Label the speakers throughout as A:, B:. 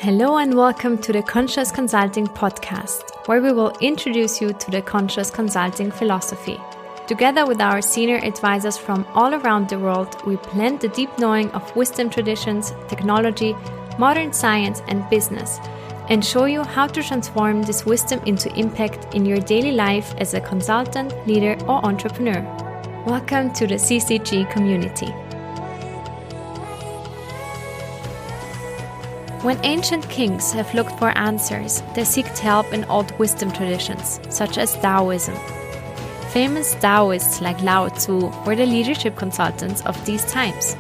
A: Hello and welcome to the Conscious Consulting Podcast, where we will introduce you to the Conscious Consulting philosophy. Together with our senior advisors from all around the world, we blend the deep knowing of wisdom traditions, technology, modern science and business, and show you how to transform this wisdom into impact in your daily life as a consultant, leader or entrepreneur. Welcome to the CGG community. When ancient kings have looked for answers, they seeked help in old wisdom traditions, such as Daoism. Famous Daoists like Lao Tzu were the leadership consultants of these times.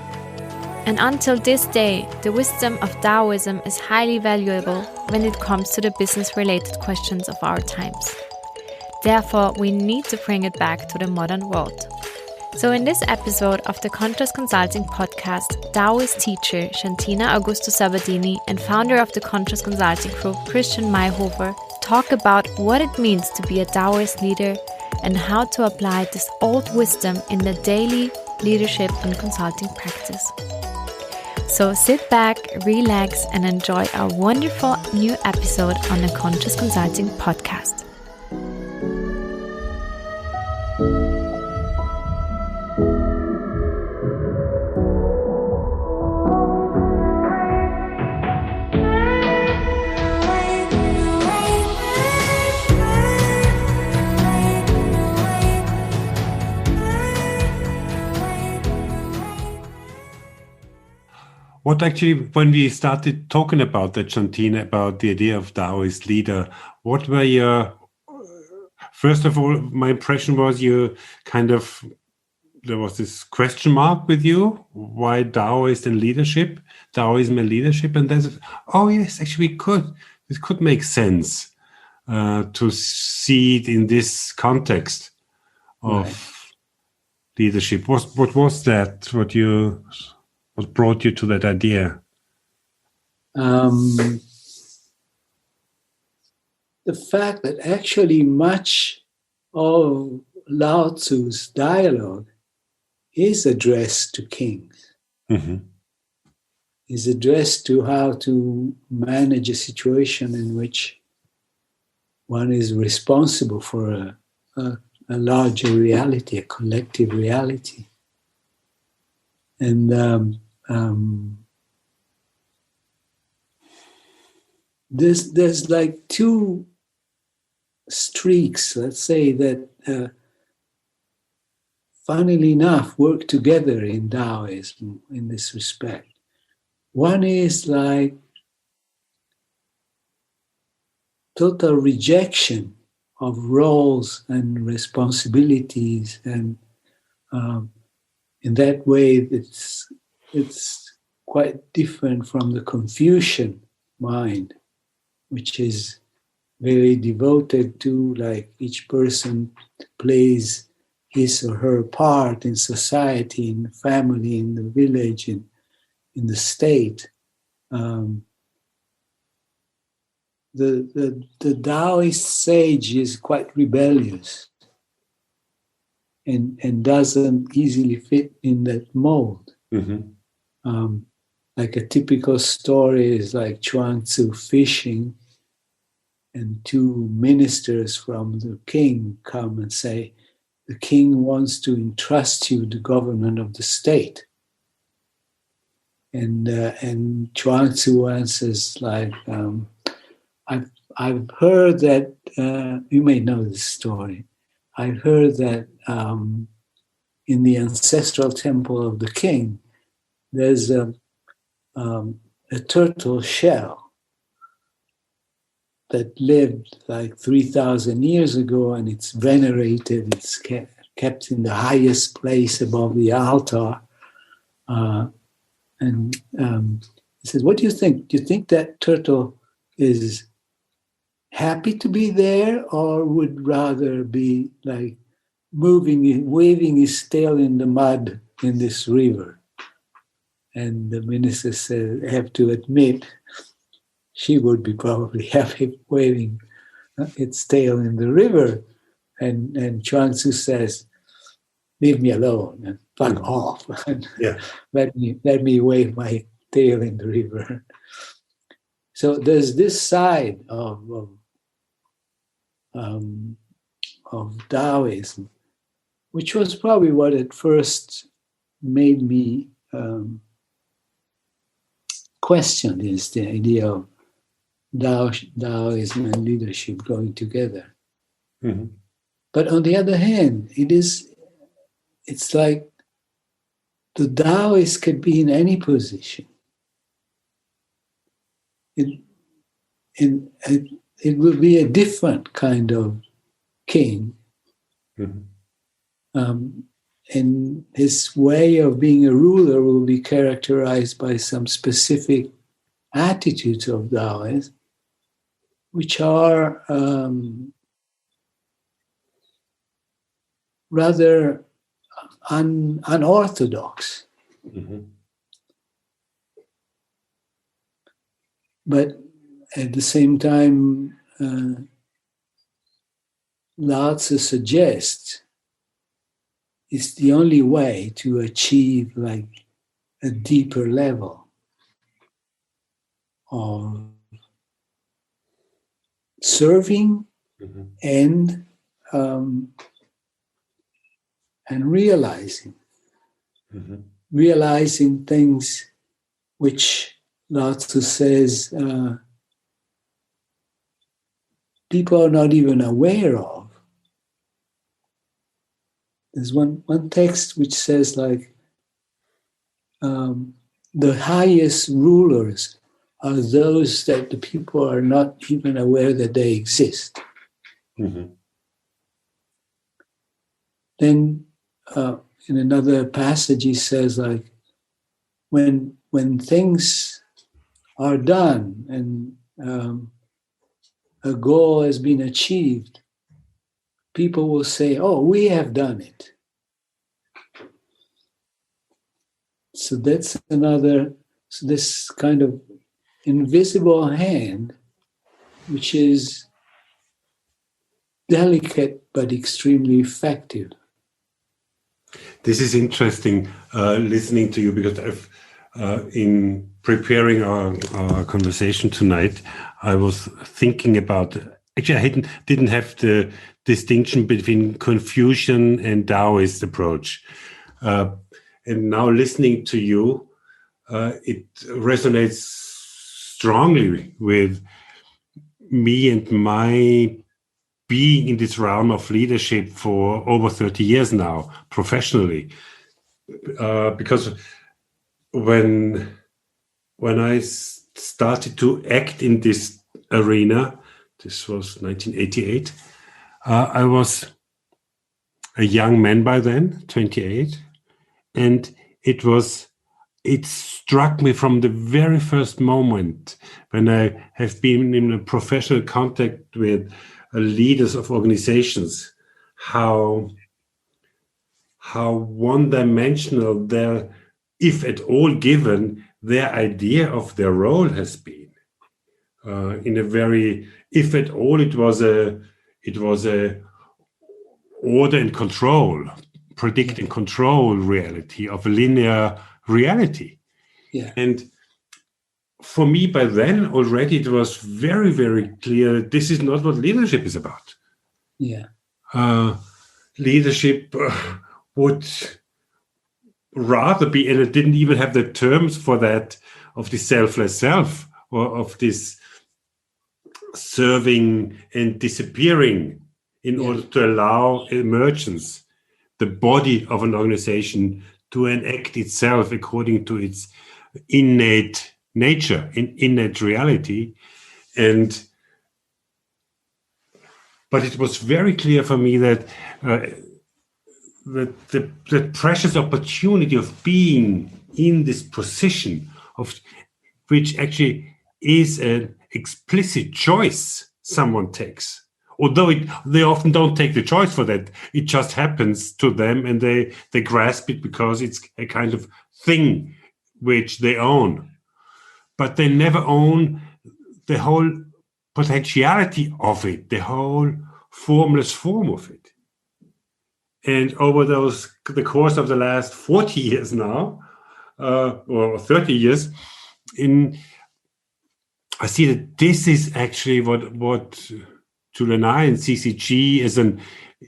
A: And until this day, the wisdom of Daoism is highly valuable when it comes to the business-related questions of our times. Therefore, we need to bring it back to the modern world. So in this episode of the Conscious Consulting Podcast, Daoist teacher Shantena Augusto Sabbadini and founder of the Conscious Consulting Group Christian Mayhofer talk about what it means to be a Daoist leader and how to apply this old wisdom in the daily leadership and consulting practice. So sit back, relax, and enjoy our wonderful new episode on the Conscious Consulting Podcast.
B: What actually, when we started talking about that, Shantena, about the idea of Daoist leader, what were your, first of all, my impression was there was this question mark with you, why Daoist and leadership, Daoism and leadership, and then, oh yes, actually this could make sense to see it in this context of leadership. What was that, what brought you to that idea?
C: The fact that actually much of Lao Tzu's dialogue is addressed to kings.
B: Mm-hmm.
C: Is addressed to how to manage a situation in which one is responsible for a larger reality, a collective reality. And there's like two streaks, let's say, that funnily enough work together in Daoism in this respect. One is like total rejection of roles and responsibilities, and in that way it's quite different from the Confucian mind, which is very devoted to, like, each person plays his or her part in society, in the family, in the village, in the state. The Daoist sage is quite rebellious and doesn't easily fit in that mold.
B: Mm-hmm.
C: Like a typical story is like Chuang Tzu fishing, and two ministers from the king come and say, the king wants to entrust you the government of the state. And Chuang Tzu answers like, I've heard that, you may know this story, I've heard that in the ancestral temple of the king, there's a turtle shell that lived like 3,000 years ago, and it's venerated, it's kept in the highest place above the altar. And he says, what do you think? Do you think that turtle is happy to be there, or would rather be like waving his tail in the mud in this river? And the minister said, I have to admit, she would be probably happy waving its tail in the river. And Chuang Tzu says, leave me alone and fuck off. And let me wave my tail in the river. So there's this side of Daoism, which was probably what at first made me question is the idea of Daoism and leadership going together.
B: Mm-hmm.
C: But on the other hand, it's like the Daoist could be in any position. It will be a different kind of king.
B: Mm-hmm.
C: And his way of being a ruler will be characterized by some specific attitudes of Daoism, which are rather unorthodox.
B: Mm-hmm.
C: But at the same time, Lao Tzu suggests it's the only way to achieve like a deeper level of serving
B: Mm-hmm.
C: and realizing things which Lao Tzu says people are not even aware of. There's one text which says like the highest rulers are those that the people are not even aware that they exist.
B: Mm-hmm.
C: Then in another passage he says like when things are done and a goal has been achieved, people will say, "Oh, we have done it." So that's this kind of invisible hand, which is delicate but extremely effective.
B: This is interesting listening to you, because I've in preparing our conversation tonight, I was thinking about, actually I didn't have the distinction between Confucian and Daoist approach. And now listening to you, it resonates strongly with me and my being in this realm of leadership for over 30 years now, professionally. Because when I started to act in this arena, this was 1988, I was a young man by then, 28, and it struck me from the very first moment when I have been in a professional contact with leaders of organizations, how one-dimensional their, if at all given, their idea of their role has been. In a very, if at all, it was a order and control, predict and control reality of a linear reality.
C: Yeah.
B: And for me, by then already, it was very, very clear that this is not what leadership is about.
C: Yeah.
B: Leadership would rather be, and it didn't even have the terms for that, of the selfless self, or of this serving and disappearing in order to allow emergence, the body of an organization to enact itself according to its innate nature, innate reality. But it was very clear for me that the precious opportunity of being in this position, of which actually is an explicit choice someone takes. Although they often don't take the choice for that, it just happens to them, and they grasp it because it's a kind of thing which they own. But they never own the whole potentiality of it, the whole formless form of it. And over the course of the last 40 years now, or 30 years, I see that this is actually what Julian and I and CCG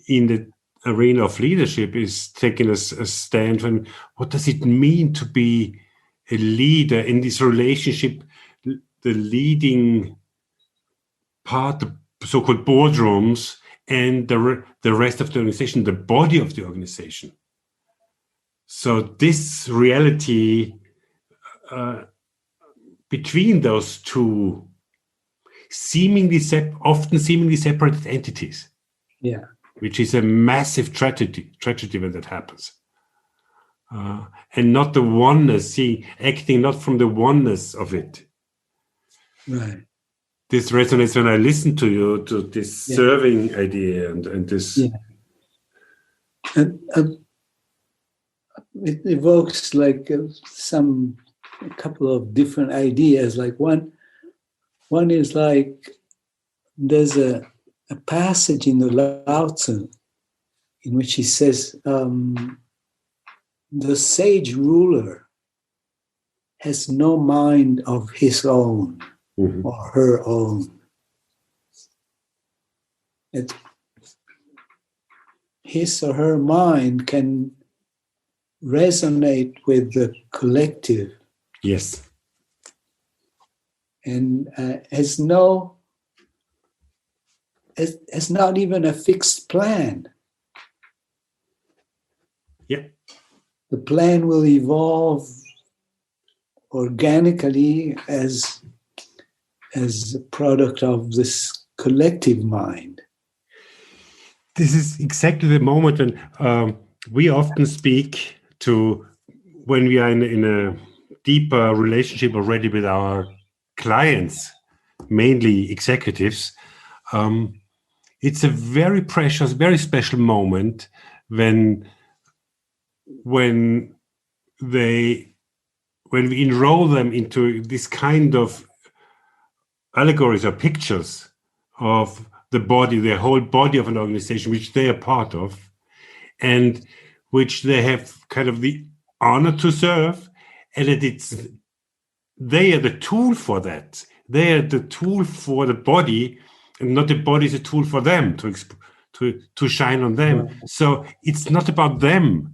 B: in the arena of leadership is taking a stand on what does it mean to be a leader in this relationship, the leading part, the so-called boardrooms, and the rest of the organization, the body of the organization. So this reality between those two often seemingly separated entities, which is a massive tragedy when that happens, and not the oneness, acting not from the oneness of it.
C: Right.
B: This resonates when I listen to you, to this serving idea and this.
C: Yeah. And it evokes like a couple of different ideas. Like one is like there's a passage in the Lao Tzu in which he says the sage ruler has no mind of his own or her own. His or her mind can resonate with the collective.
B: Yes.
C: And has not even a fixed plan.
B: Yeah.
C: The plan will evolve organically as a product of this collective mind.
B: This is exactly the moment when we often speak to, when we are in a deeper relationship already with our clients, mainly executives. It's a very precious, very special moment when we enroll them into this kind of allegories or pictures of the body, the whole body of an organization, which they are part of, and which they have kind of the honor to serve, and that they are the tool for that. They are the tool for the body, and not the body is a tool for them to shine on them. Right. So it's not about them.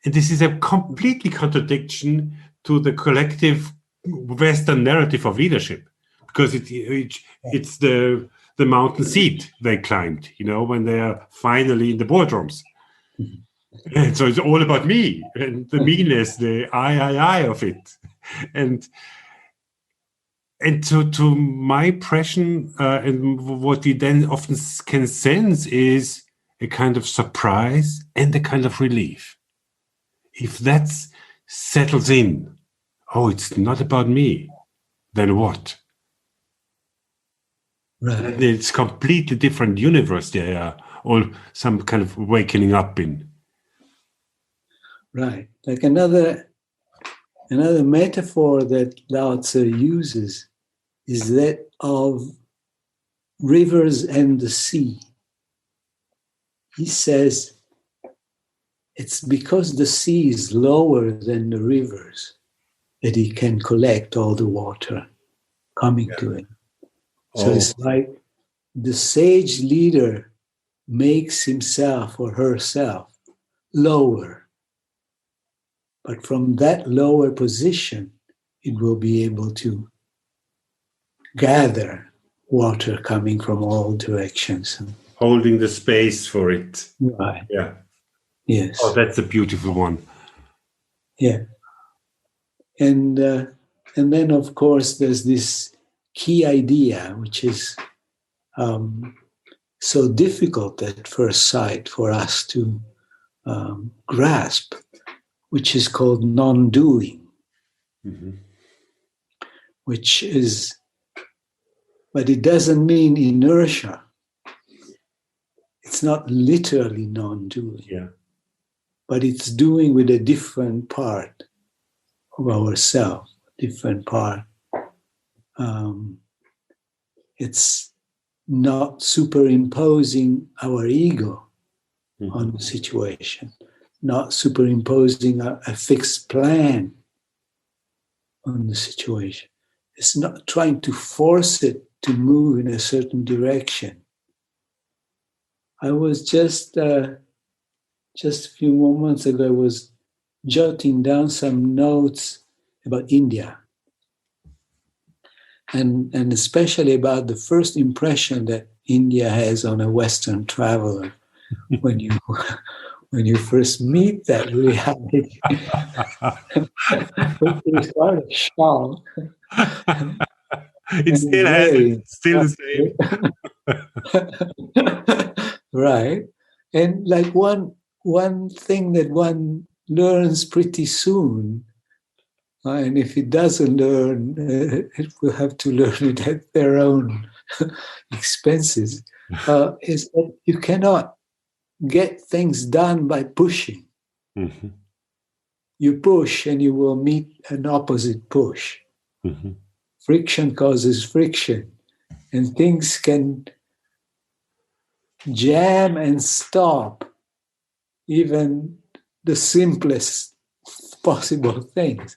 B: And this is a completely contradiction to the collective Western narrative of leadership, because it's the mountain seat they climbed, when they are finally in the boardrooms. And so it's all about me and the meanness, the I of it. And to my impression, and what we then often can sense is a kind of surprise and a kind of relief. If that settles in, it's not about me, then what?
C: Right.
B: It's completely different universe they are all some kind of wakening up in.
C: Right. Like another metaphor that Lao Tzu uses is that of rivers and the sea. He says it's because the sea is lower than the rivers that he can collect all the water coming to him. So it's like the sage leader makes himself or herself lower. But from that lower position, it will be able to gather water coming from all directions.
B: Holding the space for it.
C: Right.
B: Yeah.
C: Yes.
B: Oh, that's a beautiful one.
C: Yeah. And then, of course, there's this key idea, which is so difficult at first sight for us to grasp, which is called non-doing, which is, but it doesn't mean inertia. It's not literally non-doing, but it's doing with a different part of ourselves, different part. It's not superimposing our ego on the situation, not superimposing a fixed plan on the situation. It's not trying to force it to move in a certain direction. I was just a few moments ago, I was jotting down some notes about India, and especially about the first impression that India has on a Western traveler when you first meet that reality. Which is quite a shock.
B: It still has it. It's still the
C: same. Right. And like one thing that one learns pretty soon, and if it doesn't learn, it will have to learn it at their own expenses, is that you cannot get things done by pushing.
B: Mm-hmm.
C: You push and you will meet an opposite push.
B: Mm-hmm.
C: Friction causes friction, and things can jam and stop even the simplest possible things.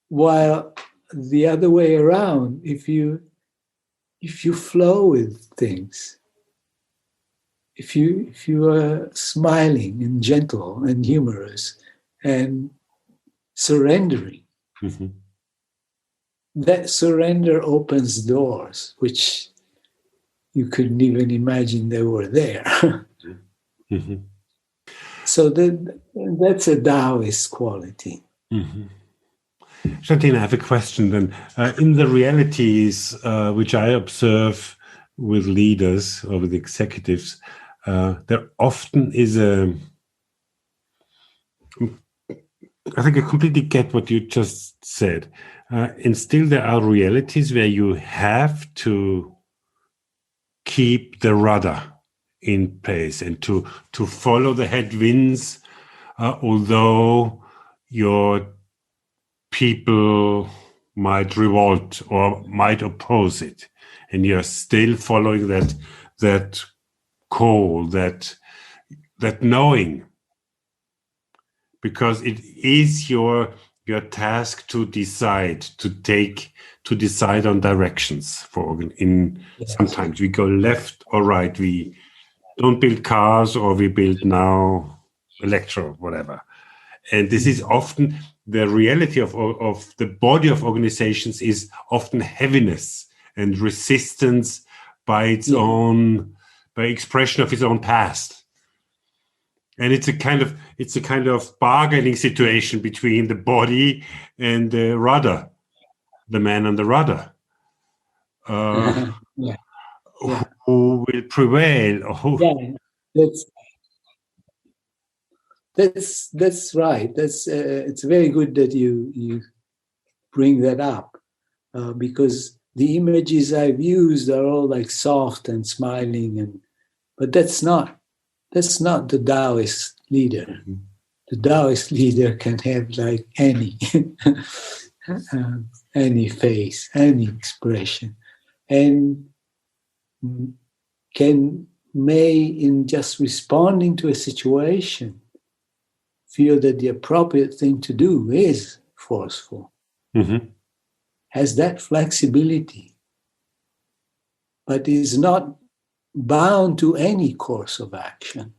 C: While the other way around, if you flow with things, if you are smiling and gentle and humorous and surrendering,
B: mm-hmm.
C: that surrender opens doors which you couldn't even imagine they were there.
B: Mm-hmm.
C: So that's a Daoist quality.
B: Mm-hmm. Shantena, I have a question then. In the realities which I observe with leaders or with executives, there often is I think I completely get what you just said. And still there are realities where you have to keep the rudder in place and to follow the headwinds, although your people might revolt or might oppose it, and you're still following that call, that knowing, because it is your task to decide on directions for
C: Yes.
B: Sometimes we go left or right. We don't build cars, or we build now electro, whatever. And this is often the reality of the body of organizations, is often heaviness and resistance by its own, by expression of its own past. And it's a kind of bargaining situation between the body and the rudder, the man on the rudder. Who will prevail?
C: That's right. It's very good that you bring that up, because the images I've used are all like soft and smiling, but that's not the Daoist leader. Mm-hmm. The Daoist leader can have like any face, any expression, and may in just responding to a situation feel that the appropriate thing to do is forceful.
B: Mm-hmm.
C: Has that flexibility, but is not bound to any course of action.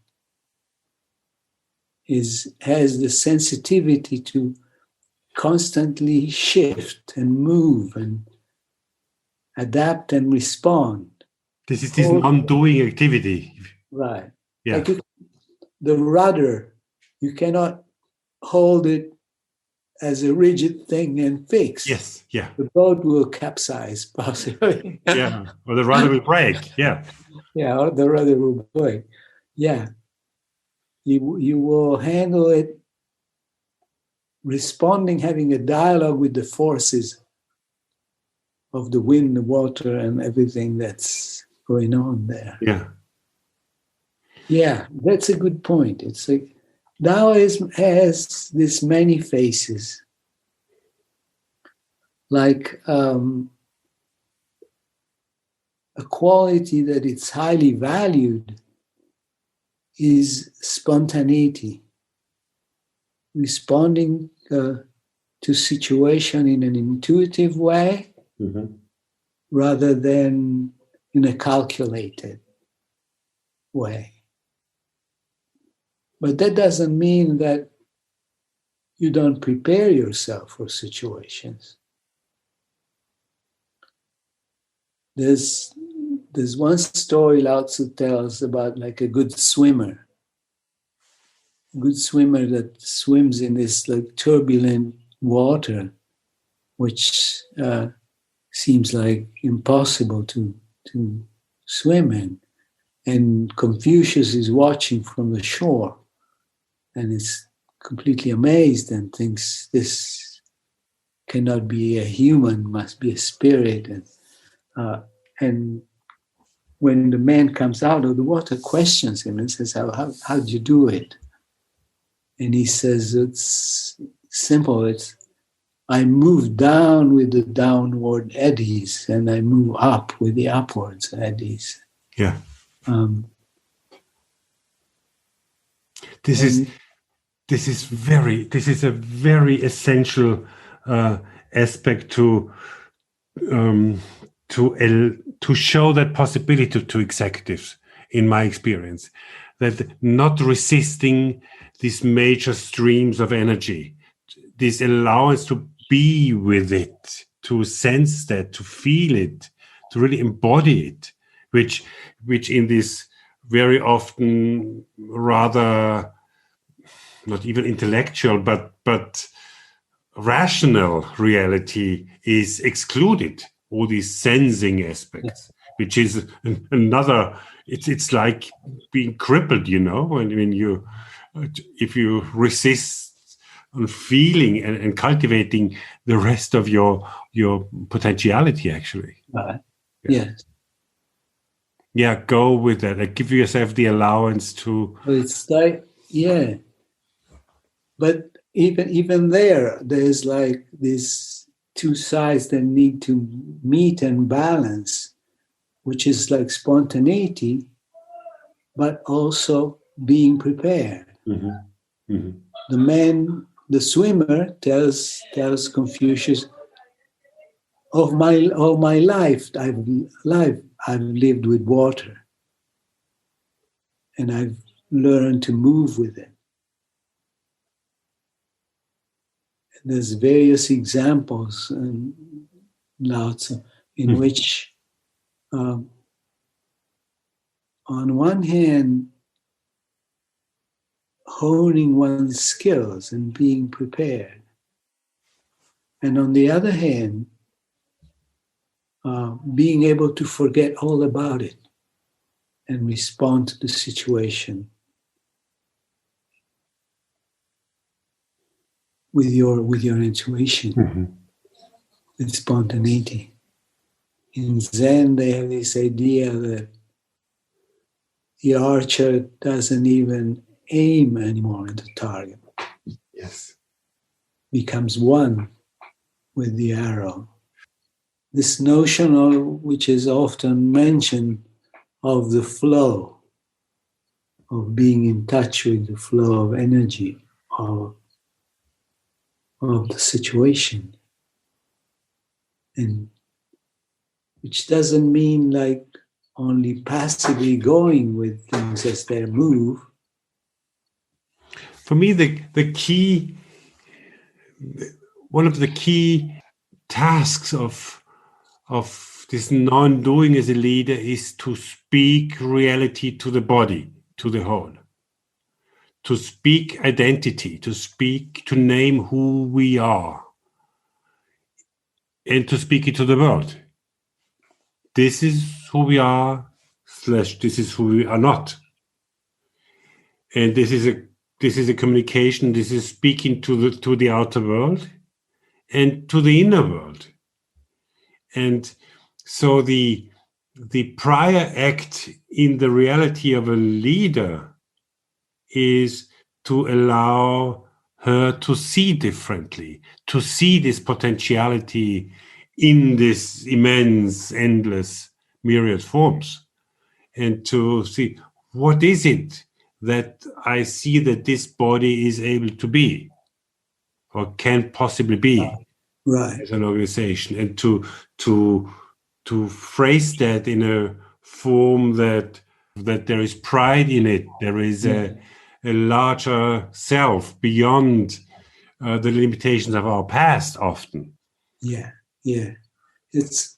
C: Has the sensitivity to constantly shift and move and adapt and respond.
B: This is this non-doing activity.
C: Right.
B: Yeah.
C: Like the rudder, you cannot hold it as a rigid thing and fix.
B: Yes, yeah.
C: The boat will capsize, possibly.
B: Yeah, or the rudder will break, yeah.
C: Yeah, or the rudder will break. Yeah. You will handle it responding, having a dialogue with the forces of the wind, the water, and everything that's going on there.
B: Yeah.
C: Yeah, that's a good point. It's like Daoism has this many faces. Like a quality that it's highly valued is spontaneity, responding to to situation in an intuitive way rather than in a calculated way. But that doesn't mean that you don't prepare yourself for situations. There's one story Lao Tzu tells about like a good swimmer that swims in this like turbulent water, which seems like impossible to swim in. And Confucius is watching from the shore and is completely amazed and thinks this cannot be a human, must be a spirit. And when the man comes out of the water, questions him and says, how'd you do it? And he says, it's simple. I move down with the downward eddies and I move up with the upwards eddies.
B: Yeah. This is a very essential aspect to show that possibility to executives, in my experience, that not resisting these major streams of energy, this allowance to be with it, to sense that, to feel it, to really embody it, which in this very often rather not even intellectual but rational reality is excluded. All these sensing aspects, which is another. It's like being crippled, when if you resist on feeling and cultivating the rest of your potentiality, actually.
C: Yes.
B: Yeah, go with that. Like, give yourself the allowance to.
C: Well, it's like, yeah. But even there's like these two sides that need to meet and balance, which is like spontaneity, but also being prepared. The swimmer tells Confucius, of my life, I've lived with water, and I've learned to move with it. And there's various examples in Lao Tzu in which, on one hand, honing one's skills and being prepared, and on the other hand, being able to forget all about it and respond to the situation with your intuition and spontaneity. In Zen, they have this idea that the archer doesn't even aim anymore at the target.
B: Yes.
C: Becomes one with the arrow. This notion which is often mentioned of the flow, of being in touch with the flow of energy of the situation. And which doesn't mean like only passively going with things as they move.
B: For me, one of the key tasks of this non-doing as a leader is to speak reality to the body, to the whole. To speak identity, to name who we are, and to speak it to the world. This is who we are, / this is who we are not. And this is a communication, this is speaking to the outer world and to the inner world. And so the prior act in the reality of a leader is to allow her to see differently, to see this potentiality in this immense, endless, myriad forms, and to see what is it that I see that this body is able to be. or can't possibly be
C: Right.
B: as an organization, and to phrase that in a form that there is pride in it, there is a larger self beyond the limitations of our past often.
C: Yeah. It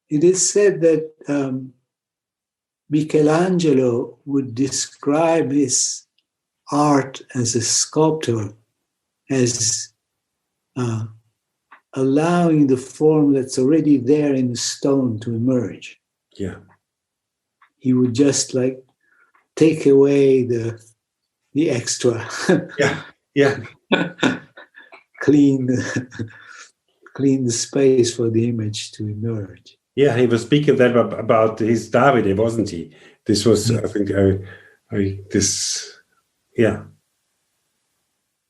C: is said that Michelangelo would describe his art as a sculptor as allowing the form that's already there in the stone to emerge.
B: Yeah.
C: He would just like take away the extra.
B: Yeah.
C: clean the space for the image to emerge.
B: Yeah, he was speaking that about his Davide, wasn't he? This was, I think, yeah.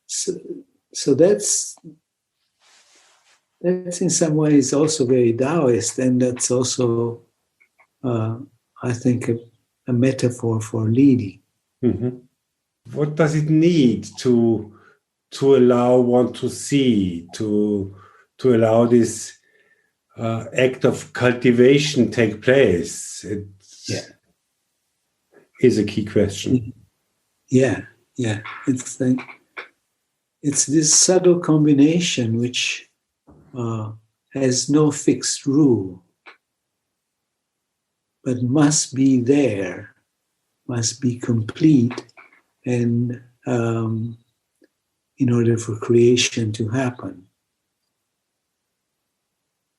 C: So that's in some ways also very Daoist, and that's also, I think, a metaphor for leading.
B: Mm-hmm. What does it need to allow one to see, to allow this act of cultivation take place? Is a key question.
C: Yeah. It's this subtle combination which has no fixed rule, but must be there, must be complete, and in order for creation to happen.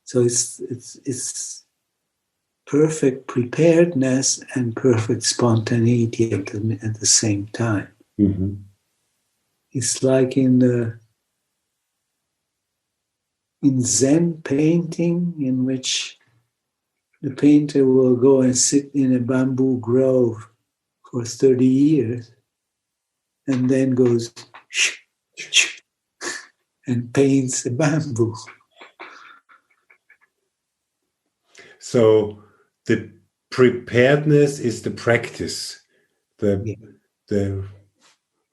C: So it's perfect preparedness and perfect spontaneity at the same time.
B: Mm-hmm.
C: It's like in Zen painting, in which the painter will go and sit in a bamboo grove for 30 years and then goes and paints the bamboo.
B: So the preparedness is the practice, the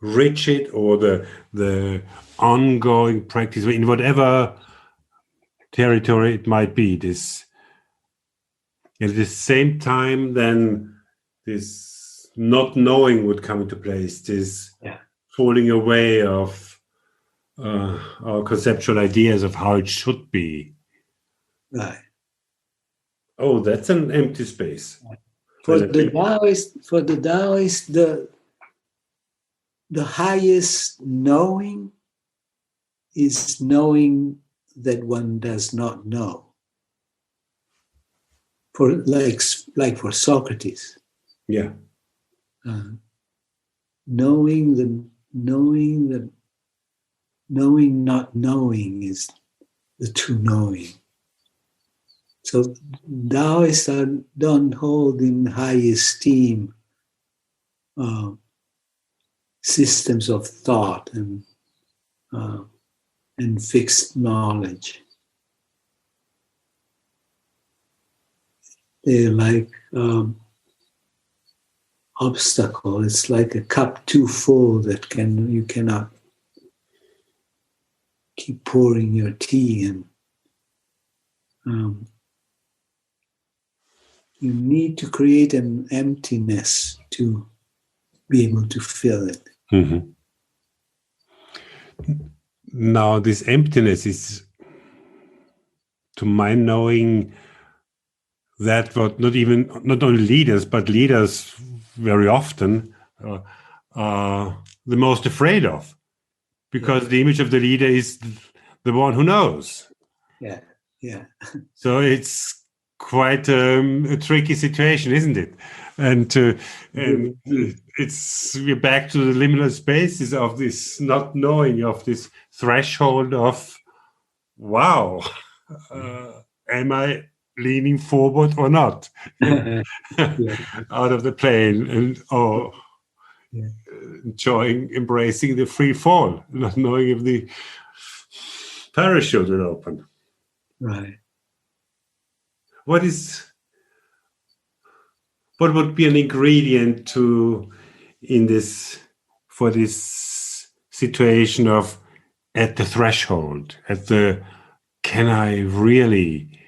B: rigid or the ongoing practice in whatever territory it might be. This at the same time, then this not knowing would come into place. This falling away of our conceptual ideas of how it should be.
C: Right.
B: Oh, that's an empty space.
C: For the Daoist, the highest knowing is knowing that one does not know. For like for Socrates, knowing not knowing is the true knowing. So Daoists don't hold in high esteem systems of thought and fixed knowledge. They're like obstacle. It's like a cup too full that you cannot keep pouring your tea in. You need to create an emptiness to be able to fill it.
B: Mm-hmm. Now, this emptiness is, to my knowing, that what not only leaders, but leaders very often are the most afraid of, because the image of the leader is the one who knows.
C: Yeah.
B: So it's quite a tricky situation, isn't it? And we're back to the liminal spaces of this not knowing, of this threshold of, wow, am I leaning forward or not out of the plane, and embracing the free fall, not knowing if the parachute will open.
C: Right.
B: What would be an ingredient for this situation of at the threshold, at the, can I really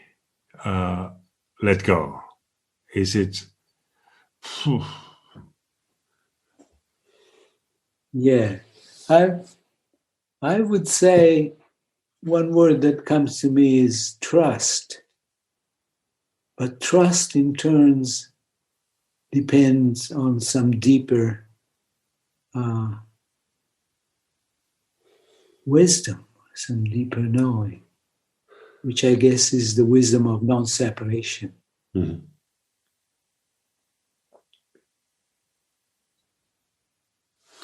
B: let go? Is it?
C: Yeah, I would say one word that comes to me is trust. But trust in turns depends on some deeper wisdom, some deeper knowing, which I guess is the wisdom of non-separation.
B: Mm-hmm.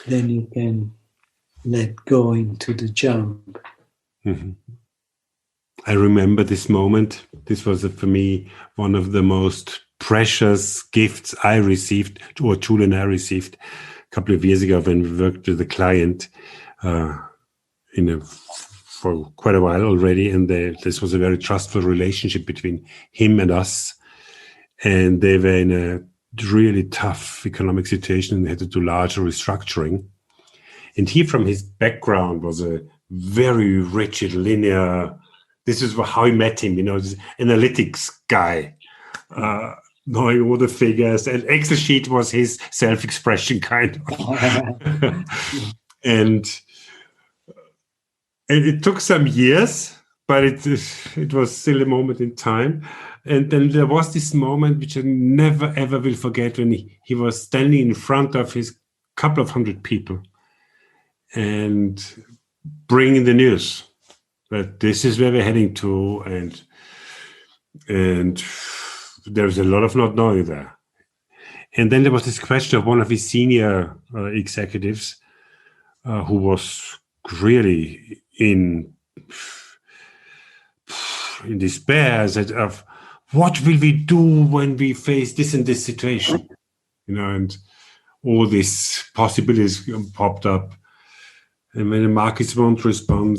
C: Then you can let go into the jump.
B: Mm-hmm. I remember this moment. This was for me one of the most precious gifts I received, or Julie and I received a couple of years ago when we worked with a client for quite a while already. And this was a very trustful relationship between him and us. And they were in a really tough economic situation and they had to do larger restructuring. And he, from his background, was a very rigid, linear. This is how he met him, this analytics guy, knowing all the figures. And Excel sheet was his self-expression, kind of. And it took some years, but it was still a moment in time. And then there was this moment which I never, ever will forget, when he was standing in front of his couple of hundred people and bringing the news that this is where we're heading to, and there's a lot of not knowing there. And then there was this question of one of his senior executives who was really in despair, said, of what will we do when we face this and this situation, and all these possibilities popped up. And when the markets won't respond,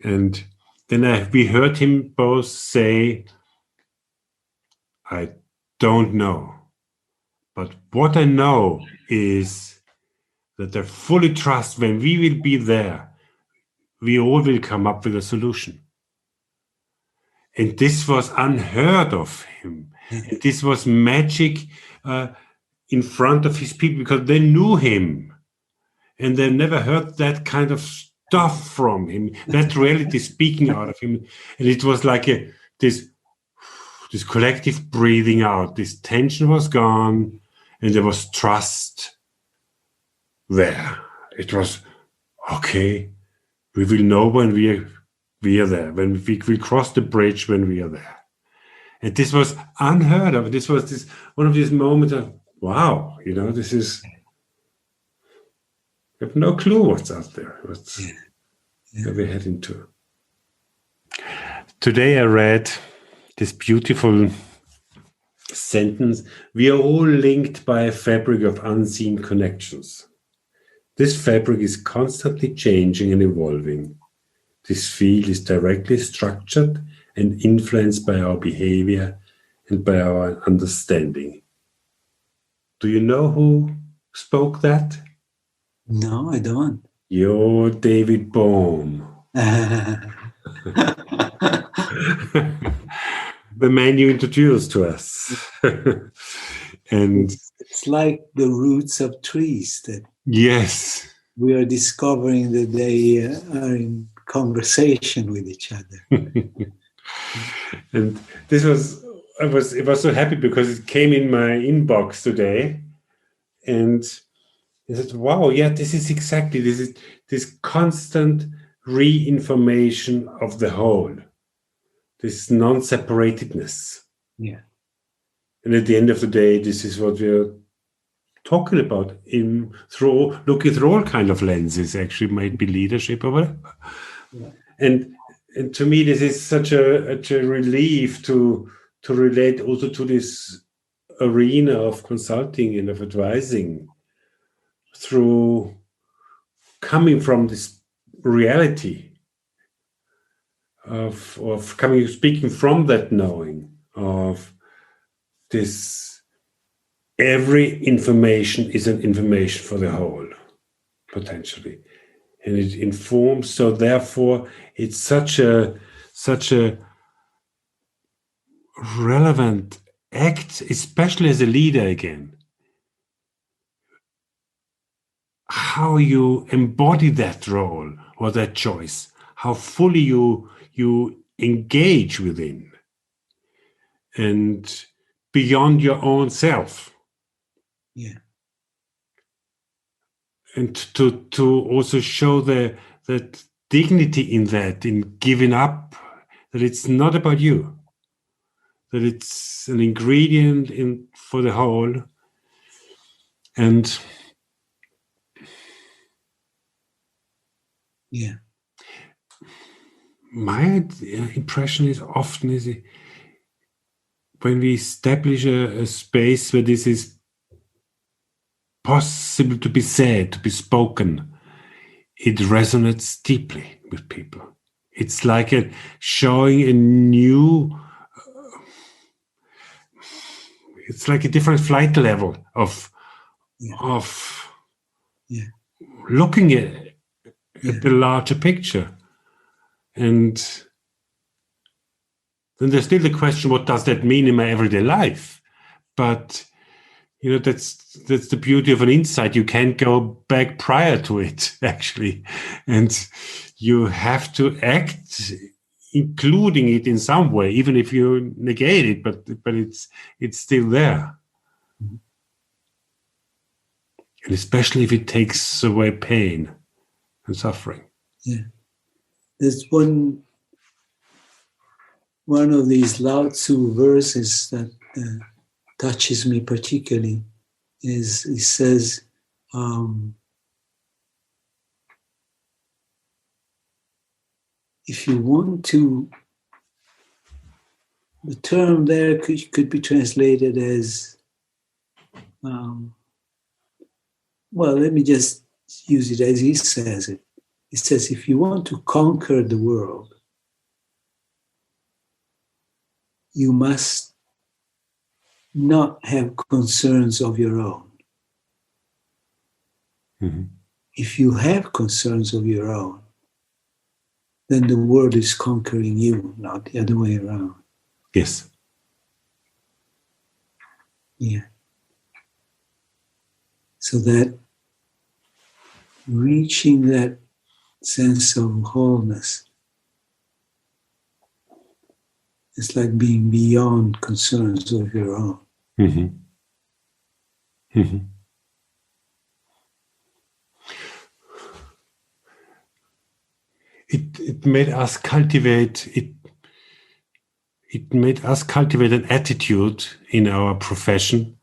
B: and then we heard him both say, I don't know. But what I know is that I fully trust when we will be there, we all will come up with a solution. And this was unheard of him. And this was magic in front of his people, because they knew him. And they never heard that kind of stuff from him, that reality speaking out of him. And it was like this collective breathing out. This tension was gone, and there was trust there. It was, okay, we will know when we are there, when we will cross the bridge when we are there. And this was unheard of. This was one of these moments of, wow, this is, I have no clue what's out there, where we're heading to. Today I read this beautiful sentence: we are all linked by a fabric of unseen connections. This fabric is constantly changing and evolving. This field is directly structured and influenced by our behavior and by our understanding. Do you know who spoke that?
C: No, I don't.
B: You're David Bohm. The man you introduced to us. And
C: it's like the roots of trees that
B: yes,
C: we are discovering that they are in conversation with each other.
B: And this was, I was so happy because it came in my inbox today, and I said, wow, yeah, this is this constant re-information of the whole, this non-separatedness.
C: Yeah.
B: And at the end of the day, this is what we're talking about looking through all kind of lenses, actually, might be leadership or whatever. Yeah. And to me, this is such a relief to relate also to this arena of consulting and of advising, through coming from this reality of speaking from that knowing of this. Every information is an information for the whole, potentially. and it informs. So therefore, it's such a relevant act, especially as a leader again. How you embody that role or that choice, how fully you engage within and beyond your own self.
C: Yeah.
B: And to also show that dignity in that, in giving up, that it's not about you, that it's an ingredient for the whole. And
C: yeah,
B: my impression is often when we establish a space where this is possible to be said, to be spoken, it resonates deeply with people. It's like showing a new, it's like a different flight level of looking at the larger picture. And then there's still the question, what does that mean in my everyday life? But that's the beauty of an insight. You can't go back prior to it, actually. And you have to act including it in some way, even if you negate it, but it's still there. Mm-hmm. And especially if it takes away pain and suffering.
C: Yeah. There's one of these Lao Tzu verses that touches me particularly. He says, if you want to, the term there could be translated as, well, let me just use it as he says it. He says, if you want to conquer the world, you must not have concerns of your own. Mm-hmm. If you have concerns of your own, then the world is conquering you, not the other way around.
B: Yes.
C: Yeah. So that reaching that sense of wholeness is like being beyond concerns of your own.
B: Mm-hmm. Mm-hmm. It made us cultivate it made us cultivate an attitude in our profession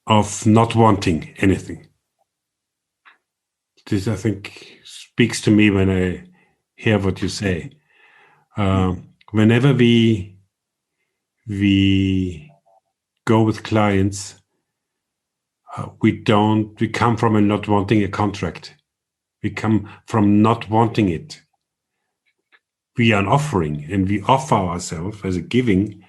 B: of not wanting anything. This, I think, speaks to me when I hear what you say. Whenever we go with clients, we come from a not wanting a contract. We come from not wanting it. We are an offering, and we offer ourselves as a given,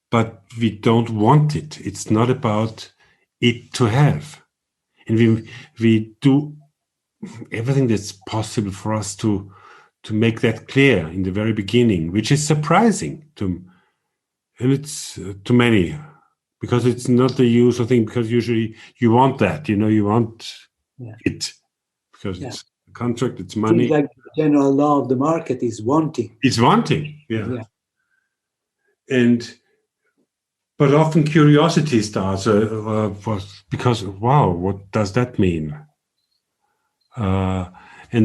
B: but we don't want it. It's not about it to have. And we do everything that's possible for us to make that clear in the very beginning, which is surprising and it's to many, because it's not the usual thing, because usually you want that, you want it, because it's a contract, it's money.
C: Seems like the general law of the market is wanting.
B: It's wanting, yeah. But often curiosity starts because, wow, what does that mean? And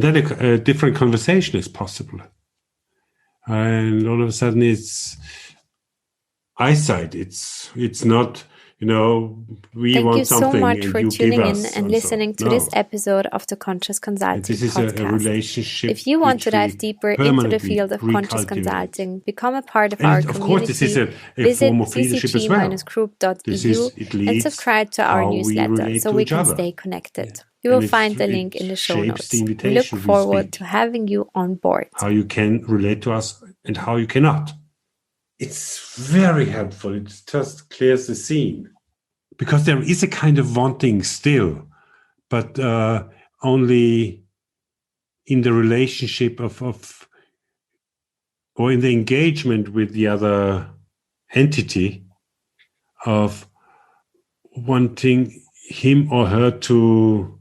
B: then a different conversation is possible. And all of a sudden it's eyesight. It's not, we
A: Thank
B: want
A: you
B: something.
A: So much
B: and
A: for
B: you
A: tuning
B: give
A: in
B: us
A: and listening to this episode of the Conscious Consulting
B: this is
A: podcast.
B: A relationship.
A: If you want to dive deeper into the field of conscious consulting, become a part of our community,
B: of course, this is a form of leadership as well.
A: CGG-group.eu and subscribe to our newsletter so we can stay connected. You will find the link in the show notes. We look forward to having you on board.
B: How you can relate to us and how you cannot. It's very helpful. It just clears the scene. because there is a kind of wanting still, but only in the relationship of or in the engagement with the other entity of wanting him or her to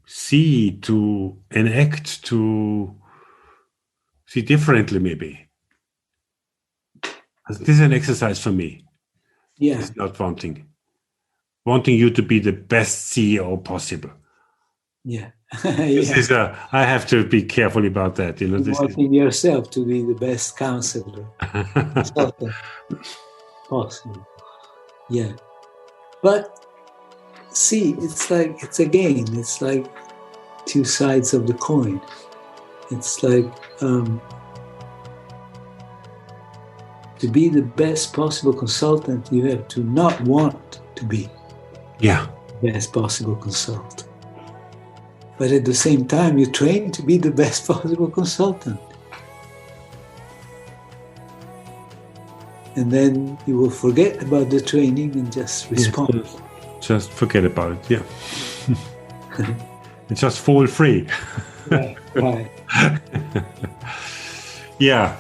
B: see, to enact, to see differently, maybe. This is an exercise for me.
C: Yeah.
B: It's not wanting you to be the best CEO possible.
C: Yeah.
B: This is I have to be careful about that. You know,
C: wanting yourself to be the best counselor, consultant possible. Yeah. But see, it's like two sides of the coin. It's like to be the best possible consultant, you have to not want to be the best possible consultant. But at the same time, you train to be the best possible consultant. And then you will forget about the training and just respond.
B: Just forget about it, yeah. And just fall free.
C: Right.
B: Yeah.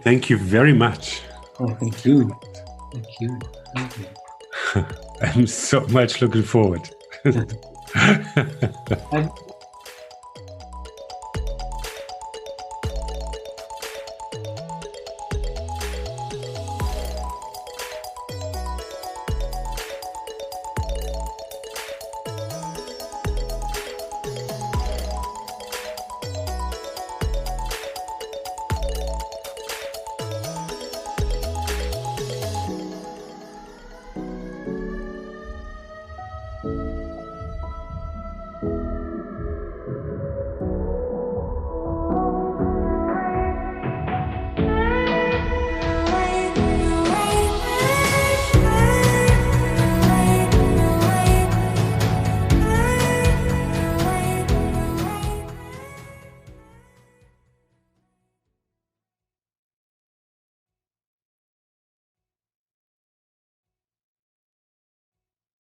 B: Thank you very much.
C: Oh, thank you. Thank you.
B: I'm so much looking forward.